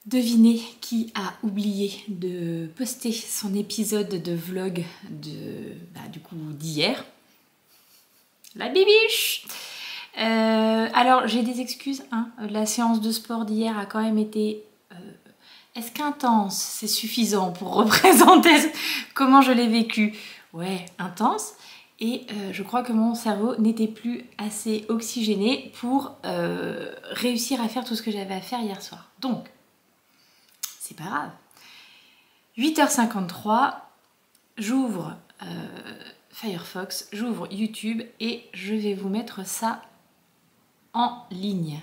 Devinez qui a oublié de poster son épisode de vlog d'hier. La bibiche. Alors j'ai des excuses, hein. La séance de sport d'hier a quand même été... Est-ce qu'intense, c'est suffisant pour représenter comment je l'ai vécu? Ouais, intense. Et je crois que mon cerveau n'était plus assez oxygéné pour réussir à faire tout ce que j'avais à faire hier soir. Donc, c'est pas grave. 8h53, j'ouvre Firefox, j'ouvre YouTube et je vais vous mettre ça en ligne.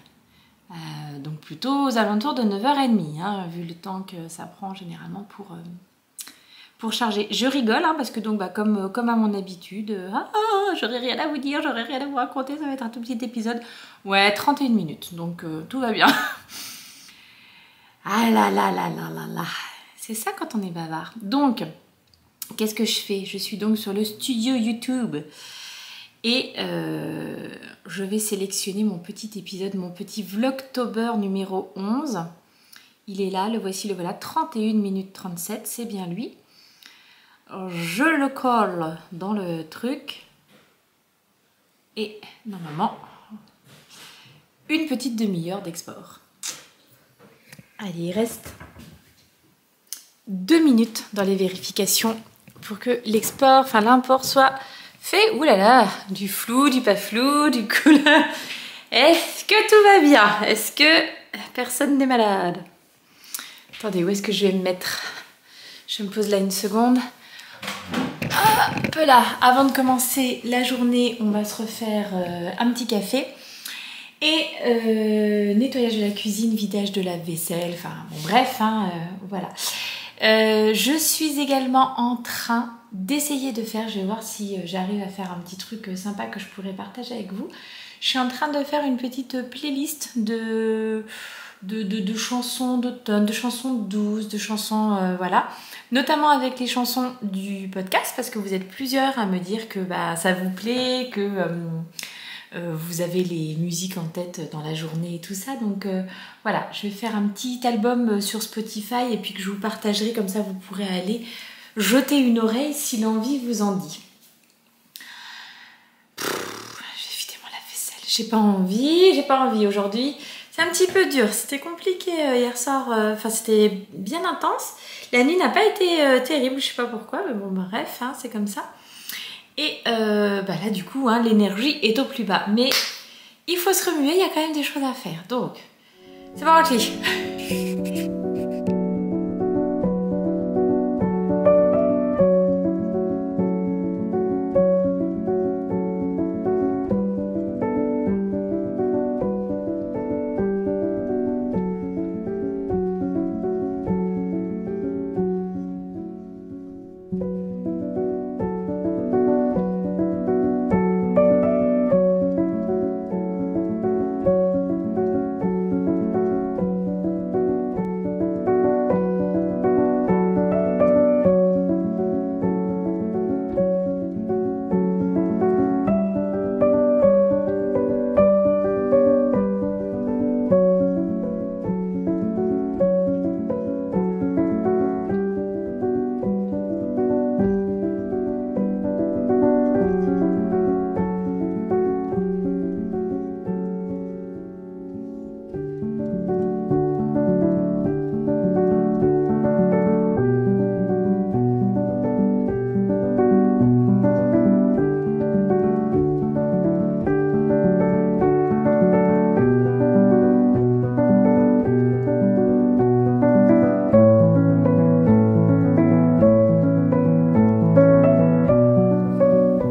Donc plutôt aux alentours de 9h30, hein, vu le temps que ça prend généralement pour charger. Je rigole, hein, parce que donc, comme à mon habitude, j'aurais rien à vous dire, j'aurais rien à vous raconter, ça va être un tout petit épisode. Ouais, 31 minutes, donc tout va bien. Ah là là là là là là, c'est ça quand on est bavard. Donc, qu'est-ce que je fais? Je suis donc sur le studio YouTube et je vais sélectionner mon petit épisode, mon petit Vlogtober numéro 11. Il est là, le voici, le voilà, 31 minutes 37, c'est bien lui. Je le colle dans le truc et normalement, une petite demi-heure d'export. Allez, il reste 2 minutes dans les vérifications pour que l'export, enfin l'import soit fait. Ouh là là, du flou, du pas flou, du couleur. Est-ce que tout va bien? Est-ce que personne n'est malade? Attendez, où est-ce que je vais me mettre? Je me pose là une seconde. Hop là, avant de commencer la journée, on va se refaire un petit café. Et nettoyage de la cuisine, vidage de la vaisselle, enfin bon bref, hein, voilà. Je suis également en train d'essayer de faire, je vais voir si j'arrive à faire un petit truc sympa que je pourrais partager avec vous. Je suis en train de faire une petite playlist de chansons d'automne, de chansons douces, de chansons, voilà. Notamment avec les chansons du podcast, parce que vous êtes plusieurs à me dire que ça vous plaît, que... vous avez les musiques en tête dans la journée et tout ça, donc voilà, je vais faire un petit album sur Spotify et puis que je vous partagerai, comme ça vous pourrez aller jeter une oreille si l'envie vous en dit. Je vais vider mon lave-vaisselle, j'ai pas envie aujourd'hui, c'est un petit peu dur, c'était compliqué hier soir, enfin c'était bien intense, la nuit n'a pas été terrible, je sais pas pourquoi, mais bon bref, hein, c'est comme ça. Et là du coup hein, l'énergie est au plus bas, mais il faut se remuer, il y a quand même des choses à faire, donc c'est parti.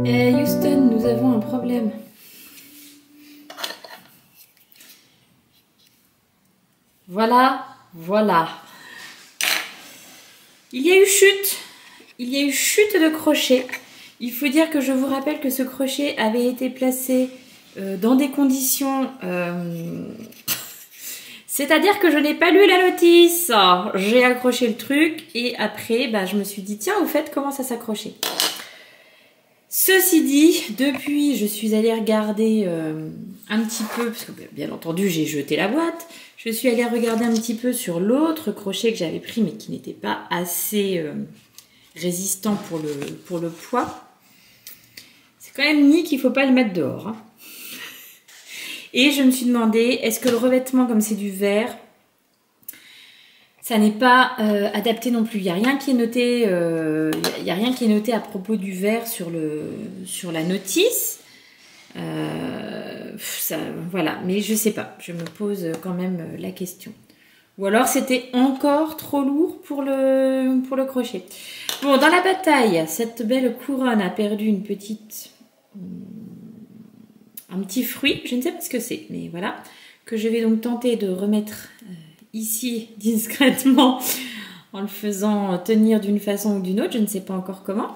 Houston, nous avons un problème. Voilà. Il y a eu chute de crochet. Il faut dire que je vous rappelle que ce crochet avait été placé dans des conditions... C'est-à-dire que je n'ai pas lu la notice. J'ai accroché le truc et après, je me suis dit, tiens, au fait, comment ça s'accrochait? Ceci dit, depuis, je suis allée regarder un petit peu, parce que bien entendu, j'ai jeté la boîte. Je suis allée regarder un petit peu sur l'autre crochet que j'avais pris, mais qui n'était pas assez résistant pour le poids. C'est quand même ni qu'il ne faut pas le mettre dehors. Hein. Et je me suis demandé, est-ce que le revêtement, comme c'est du verre, ça n'est pas adapté non plus. Il n'y a rien qui est noté, il y a rien qui est noté à propos du verre sur la notice. Ça, voilà, mais je sais pas. Je me pose quand même la question. Ou alors c'était encore trop lourd pour le crochet. Bon, dans la bataille, cette belle couronne a perdu un petit fruit. Je ne sais pas ce que c'est, mais voilà, que je vais donc tenter de remettre ici discrètement en le faisant tenir d'une façon ou d'une autre, je ne sais pas encore comment.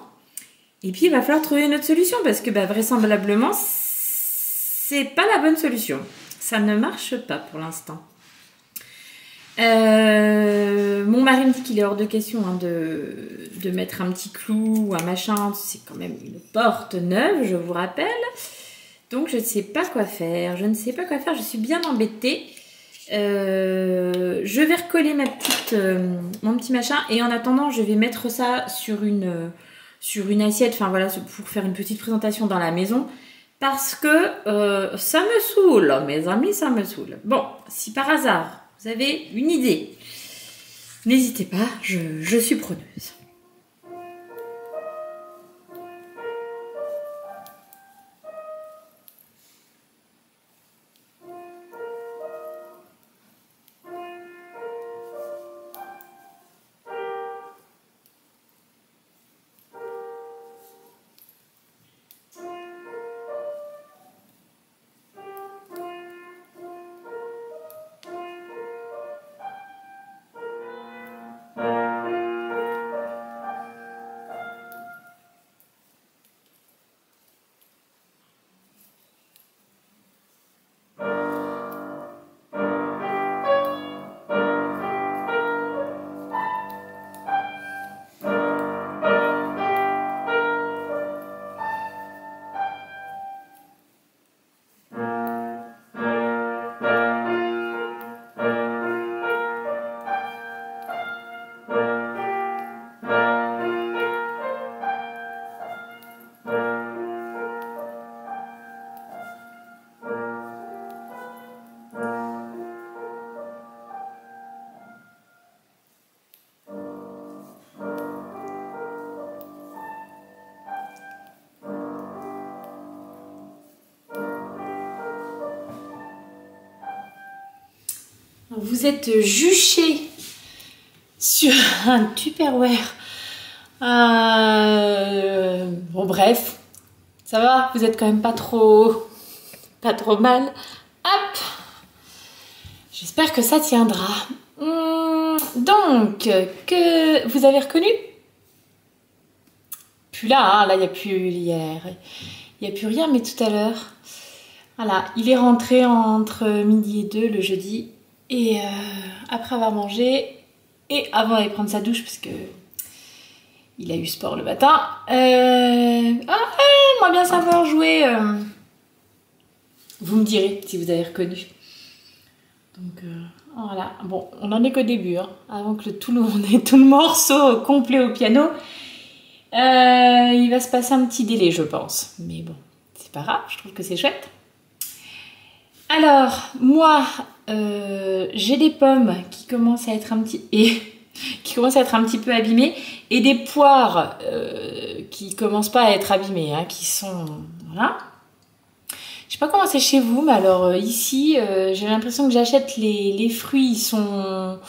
Et puis il va falloir trouver une autre solution parce que vraisemblablement c'est pas la bonne solution. Ça ne marche pas pour l'instant. Mon mari me dit qu'il est hors de question hein, de mettre un petit clou ou un machin. C'est quand même une porte neuve, je vous rappelle. Donc je ne sais pas quoi faire. Je suis bien embêtée. Je vais recoller mon petit machin et en attendant je vais mettre ça sur une assiette, enfin voilà, pour faire une petite présentation dans la maison parce que ça me saoule mes amis, ça me saoule. Bon, si par hasard vous avez une idée, n'hésitez pas, je suis preneuse. Vous êtes juché sur un Tupperware. Bon bref, ça va, vous êtes quand même pas trop mal. Hop, j'espère que ça tiendra. Donc, que vous avez reconnu? Plus là, hein, là il n'y a plus rien, mais tout à l'heure, voilà, il est rentré entre midi et 2 le jeudi. Et après avoir mangé et avant d'aller prendre sa douche parce que il a eu sport le matin, moi bien savoir jouer. Vous me direz si vous avez reconnu. Donc voilà. Bon, on en est qu'au début, hein, avant que on ait tout le morceau complet au piano. Il va se passer un petit délai, je pense. Mais bon, c'est pas grave. Je trouve que c'est chouette. Alors moi. J'ai des pommes qui commencent à être un petit peu abîmées et des poires qui commencent pas à être abîmées, hein, qui sont voilà. Je sais pas comment c'est chez vous, mais alors ici j'ai l'impression que j'achète les fruits, ils sont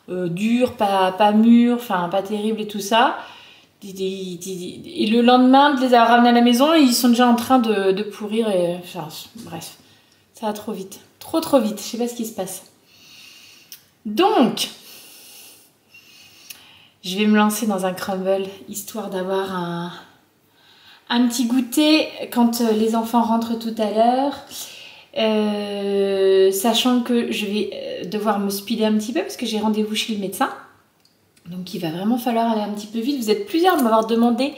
durs, pas mûrs, enfin pas terribles et tout ça. Et le lendemain de les avoir ramenés à la maison, ils sont déjà en train de pourrir et enfin, bref, ça va trop vite. Trop vite, je sais pas ce qui se passe. Donc, je vais me lancer dans un crumble, histoire d'avoir un petit goûter quand les enfants rentrent tout à l'heure. Sachant que je vais devoir me speeder un petit peu parce que j'ai rendez-vous chez le médecin. Donc il va vraiment falloir aller un petit peu vite. Vous êtes plusieurs à m'avoir demandé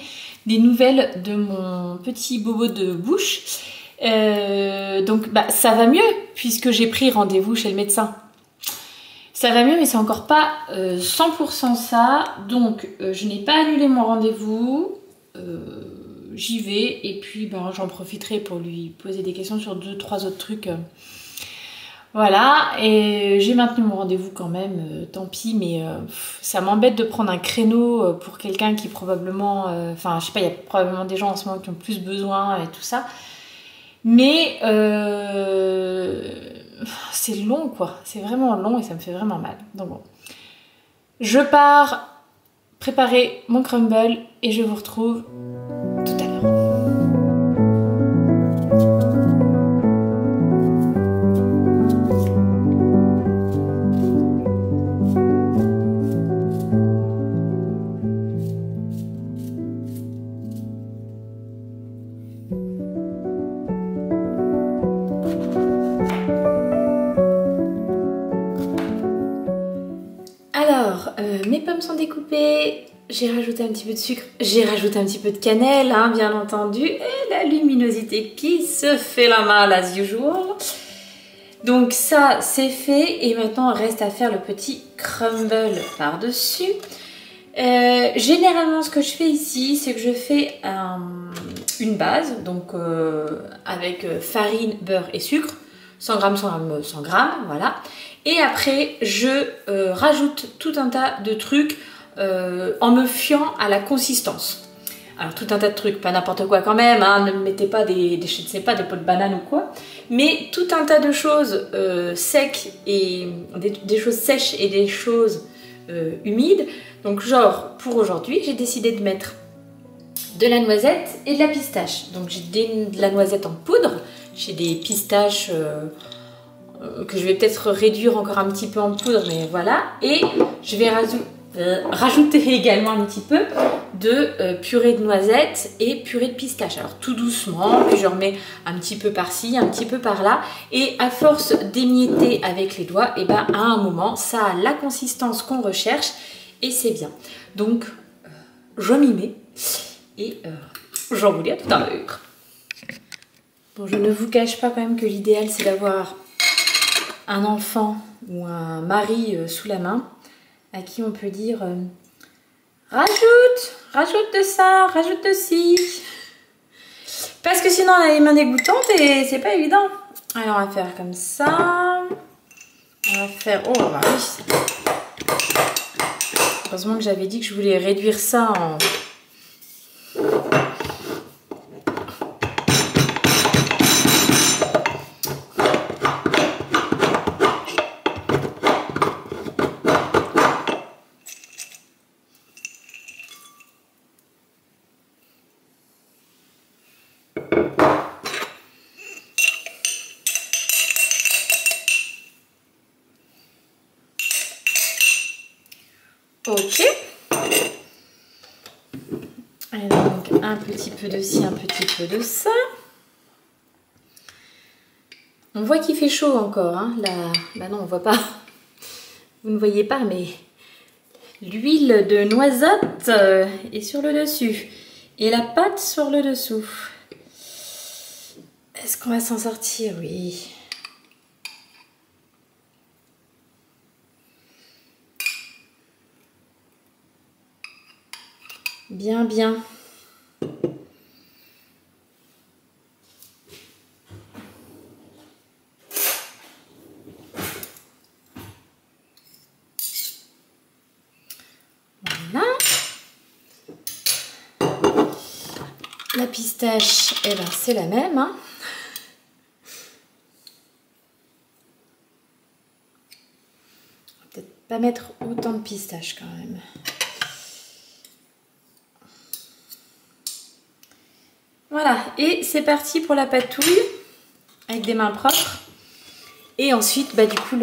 des nouvelles de mon petit bobo de bouche. Donc ça va mieux puisque j'ai pris rendez-vous chez le médecin. Ça va mieux, mais c'est encore pas 100% ça. Donc, je n'ai pas annulé mon rendez-vous. J'y vais. Et puis, ben, j'en profiterai pour lui poser des questions sur 2-3 autres trucs. Voilà. Et j'ai maintenu mon rendez-vous quand même. Tant pis, mais ça m'embête de prendre un créneau pour quelqu'un qui probablement... Enfin, je sais pas, il y a probablement des gens en ce moment qui ont plus besoin et tout ça. Mais... c'est long quoi, c'est vraiment long et ça me fait vraiment mal. Donc bon, je pars préparer mon crumble et je vous retrouve tout à l'heure. Mes pommes sont découpées, j'ai rajouté un petit peu de sucre, j'ai rajouté un petit peu de cannelle, hein, bien entendu, et la luminosité qui se fait la malle as usual. Donc ça c'est fait et maintenant il reste à faire le petit crumble par-dessus. Généralement ce que je fais ici c'est que je fais une base, donc avec farine, beurre et sucre, 100 g, 100 g, 100 g, voilà. Et après, je rajoute tout un tas de trucs en me fiant à la consistance. Alors, tout un tas de trucs, pas n'importe quoi quand même, hein, ne mettez pas je ne sais pas, des pots de banane ou quoi. Mais tout un tas de choses secs et des choses sèches et des choses humides. Donc, genre, pour aujourd'hui, j'ai décidé de mettre de la noisette et de la pistache. Donc, j'ai de la noisette en poudre, j'ai des pistaches... que je vais peut-être réduire encore un petit peu en poudre, mais voilà. Et je vais rajouter également un petit peu de purée de noisettes et purée de pistache. Alors tout doucement, puis je remets un petit peu par-ci, un petit peu par-là. Et à force d'émietter avec les doigts, et ben à un moment, ça a la consistance qu'on recherche et c'est bien. Donc, je m'y mets et j'en vous dis à tout à l'heure. Bon, je ne vous cache pas quand même que l'idéal, c'est d'avoir un enfant ou un mari sous la main à qui on peut dire rajoute de ça, rajoute de ci, parce que sinon on a les mains dégoûtantes et c'est pas évident. Alors on va faire comme ça, on va faire, oh bah oui, heureusement que j'avais dit que je voulais réduire ça en... Ok. Et donc un petit peu de ci, un petit peu de ça. On voit qu'il fait chaud encore, hein. Là, bah non, on voit pas. Vous ne voyez pas, mais l'huile de noisette est sur le dessus et la pâte sur le dessous. Est-ce qu'on va s'en sortir? Oui. Bien, bien. Voilà. La pistache, eh ben, c'est la même, hein. On va peut-être pas mettre autant de pistache quand même. Voilà, et c'est parti pour la patouille avec des mains propres. Et ensuite, bah, du coup,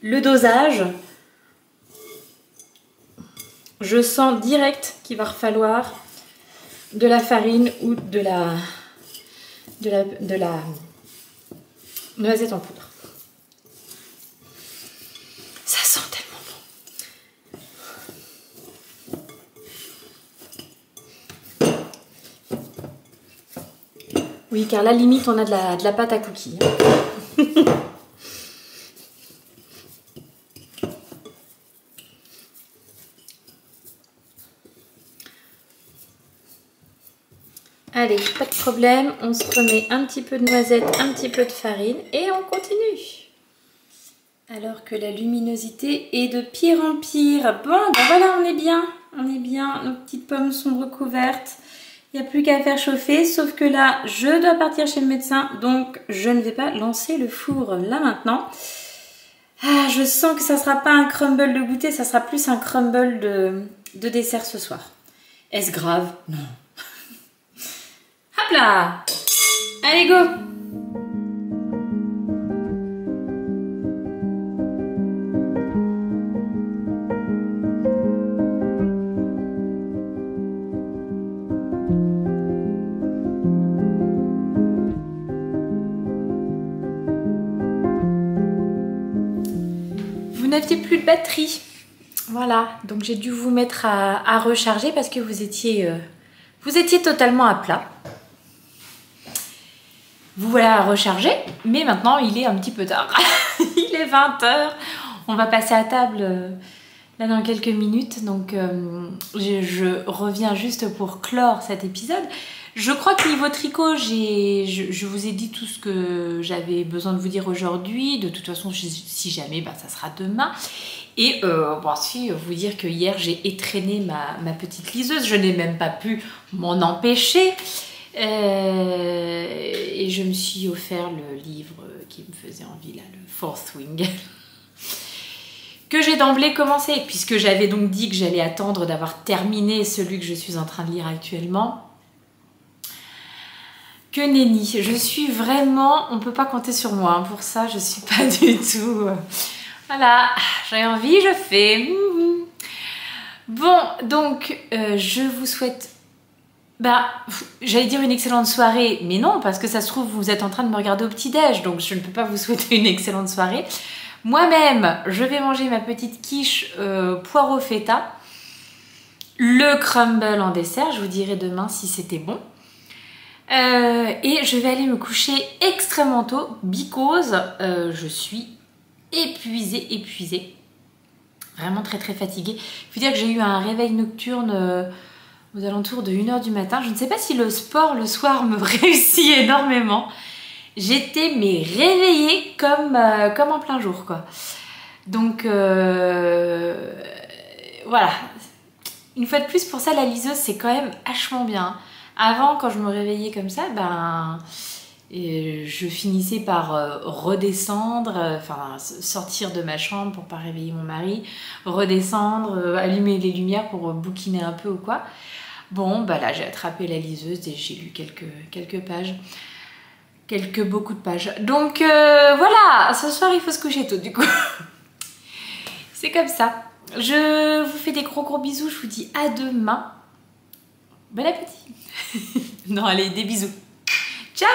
le dosage. Je sens direct qu'il va falloir de la farine ou de la noisette en poudre. Ça sent tellement bon. Oui, car là, limite, on a de la pâte à cookies. Allez, pas de problème, on se remet un petit peu de noisette, un petit peu de farine et on continue. Alors que la luminosité est de pire en pire. Bon, ben voilà, on est bien, nos petites pommes sont recouvertes. Il n'y a plus qu'à faire chauffer, sauf que là, je dois partir chez le médecin, donc je ne vais pas lancer le four là maintenant. Ah, je sens que ça ne sera pas un crumble de goûter, ça sera plus un crumble de dessert ce soir. Est-ce grave? Non. Hop là! Allez, go! Vous n'aviez plus de batterie. Voilà, donc j'ai dû vous mettre à recharger parce que vous étiez totalement à plat. Vous voilà à recharger, mais maintenant il est un petit peu tard. Il est 20 h. On va passer à table là dans quelques minutes. Donc je reviens juste pour clore cet épisode. Je crois que niveau tricot, je vous ai dit tout ce que j'avais besoin de vous dire aujourd'hui. De toute façon, si jamais, ça sera demain. Et si vous dire que hier, j'ai étrenné ma petite liseuse. Je n'ai même pas pu m'en empêcher. Et je me suis offert le livre qui me faisait envie, là, le Fourth Wing. Que j'ai d'emblée commencé, puisque j'avais donc dit que j'allais attendre d'avoir terminé celui que je suis en train de lire actuellement. Que nenni, je suis vraiment, on ne peut pas compter sur moi, hein, pour ça je suis pas du tout, voilà, j'ai envie, je fais. Bon, donc je vous souhaite, j'allais dire une excellente soirée, mais non, parce que ça se trouve vous êtes en train de me regarder au petit-déj, donc je ne peux pas vous souhaiter une excellente soirée. Moi-même, je vais manger ma petite quiche poireau feta, le crumble en dessert, je vous dirai demain si c'était bon. Et je vais aller me coucher extrêmement tôt because je suis épuisée, vraiment très fatiguée. Il faut dire que j'ai eu un réveil nocturne aux alentours de 1 h du matin. Je ne sais pas si le sport le soir me réussit énormément. J'étais réveillée comme en plein jour, quoi. Donc voilà. Une fois de plus, pour ça la liseuse c'est quand même vachement bien. Avant, quand je me réveillais comme ça, je finissais par redescendre, sortir de ma chambre pour pas réveiller mon mari, redescendre, allumer les lumières pour bouquiner un peu ou quoi. Bon, là, j'ai attrapé la liseuse et j'ai lu quelques pages. Beaucoup de pages. Donc, voilà, ce soir, il faut se coucher tôt, du coup. C'est comme ça. Je vous fais des gros bisous, je vous dis à demain. Bon appétit. Non, allez, des bisous. Ciao.